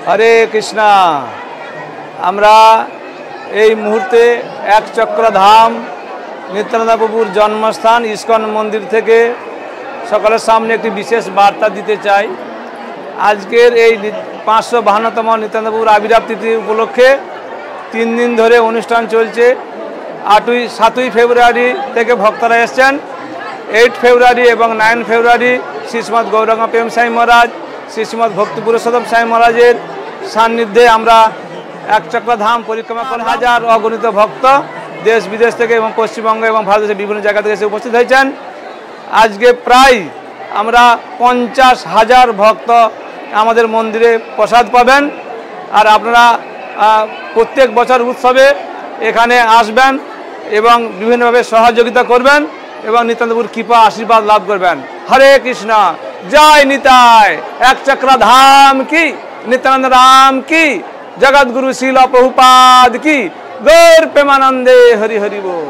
হরে কৃষ্ণা। আমরা এই মুহূর্তে এক চক্র ধাম নিত্যানন্দ প্রভুর জন্মস্থান ইস্কন মন্দির থেকে সকলের সামনে একটি বিশেষ বার্তা দিতে চাই। আজকের এই 552তম নিত্যানন্দ প্রভুর আবির্ভাব তিথি উপলক্ষে 3 দিন ধরে অনুষ্ঠান চলছে। 7ই ফেব্রুয়ারি থেকে ভক্তরা এসছেন। 8 ফেব্রুয়ারি এবং 9 ফেব্রুয়ারি শ্রীশ্রীমৎ গৌরাঙ্গ প্রেম সাই মহারাজ, শ্রীশ্রীমৎ ভক্তি পুরুষোত্তম সাই মহারাজের সান্নিধ্যে আমরা এক চক্র ধাম পরিক্রমা করে হাজার অগণিত ভক্ত দেশ বিদেশ থেকে এবং পশ্চিমবঙ্গ এবং ভারতদেশের বিভিন্ন জায়গা থেকে এসে উপস্থিত হয়েছেন। আজকে প্রায় আমরা 50,000 ভক্ত আমাদের মন্দিরে প্রসাদ পাবেন। আর আপনারা প্রত্যেক বছর উৎসবে এখানে আসবেন এবং বিভিন্নভাবে সহযোগিতা করবেন এবং নিত্যানন্দপুর কৃপা আশীর্বাদ লাভ করবেন। হরে কৃষ্ণ, জয় নিতাই। এক চক্র ধাম কি, নিত্যানন্দ রাম কি, জগৎগুরু শিল প্রভুপাদ কি, গৌর প্রেমানন্দে হরি হরি বল।